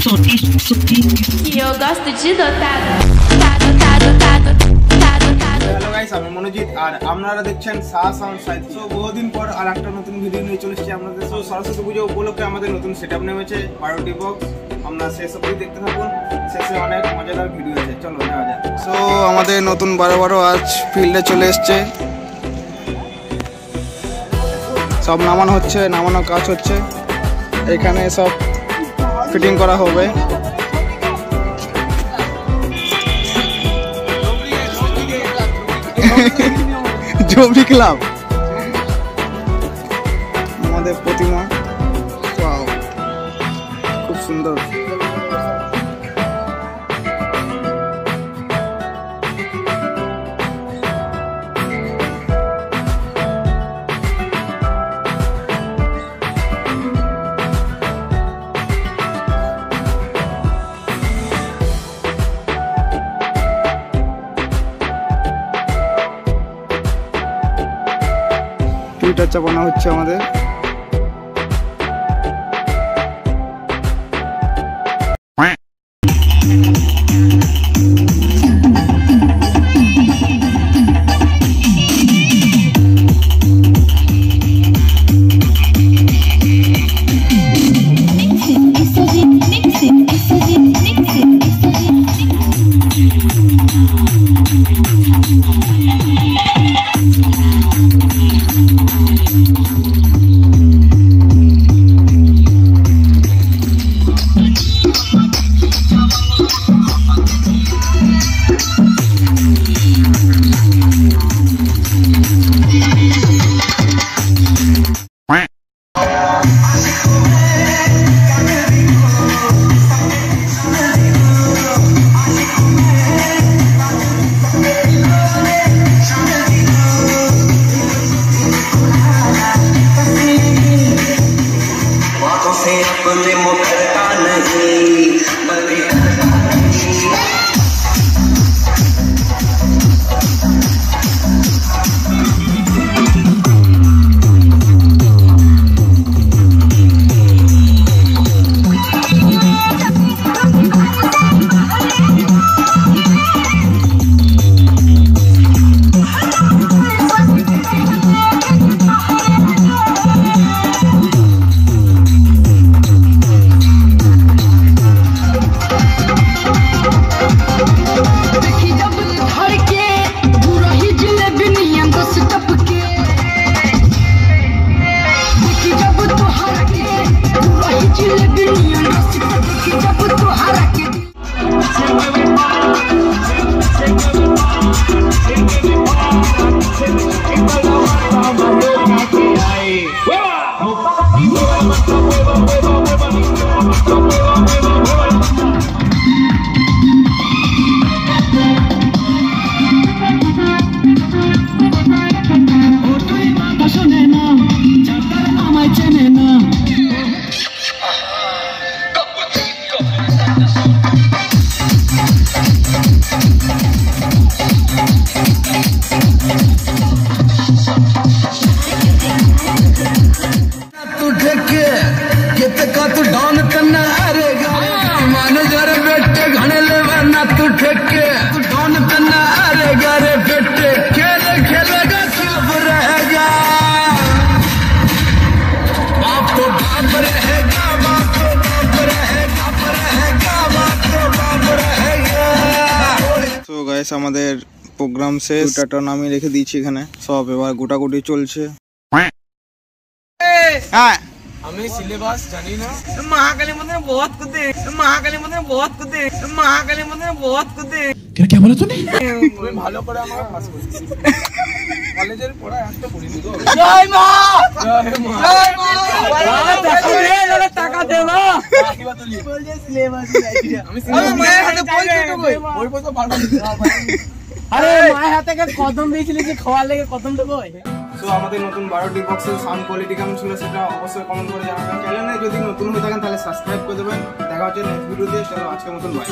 E eu gosto de dotado. Hello guys, আমি মনোজিৎ আর আপনারা দেখছেন সাহা সাউন্ড সাইড। সো বহুদিন পর আর একটা নতুন ভিডিও নিয়ে চলে এসেছি আপনাদের। সো সরস্বতী পুজো উপলক্ষে আমাদের নতুন সেটআপ নেমেছে 12টি বক্স। আমরা শেষ অবধি দেখতে থাকুন, শেষে অনেক মজাদার ভিডিও আছে, চলো নেওয়া যাক। সো আমাদের নতুন 12 আজ ফিল্ডে চলে এসছে, সব নামানো হচ্ছে, নামানোর কাজ হচ্ছে, এখানে সব ফিটিং করা হবে। জবরি ক্লাব আমাদের প্রতিমা, খুব সুন্দর। টুইটার চাপানো হচ্ছে আমাদের। আমাদের প্রোগ্রাম শেষ, টাটা নামিয়ে রেখে দিয়েছি এখানে সব, এবার গোটাগুটি চলছে। হ্যাঁ আমি সিলেবাস জানি না। महाकाली मंदिर में बहुत कूदे, महाकाली मंदिर में बहुत कूदे, महाकाली मंदिर में बहुत कूदे। क्या बोला तूने? তুমি ভালো করে আমার পাস করছিস। কলেজের পড়া একটা পড়ি নি গো। জয় মা, জয় মা, জয় মা। দেখো রে, ওরা টাকা দে না। কি বললি? বল যে সিলেবাস আইডিয়া। আমি মায়ের হাতে বই দিতে কই? বই বই তো বারবার দিতে হবে। আরে মায়ের হাতে কে কদম দিয়েছিলি যে খাওয়ার লেগে কদম দেবো। সো আমাদের নতুন 12টি বক্সের সাউন্ড কোয়ালিটি কেমন ছিল সেটা অবশ্যই কমেন্ট করে জানাবেন। চ্যানেলে যদি নতুন হয়ে থাকেন তাহলে সাবস্ক্রাইব করে দেবেন। দেখা হচ্ছে নেক্সট ভিডিওতে। চলো আজকের মতন বাই।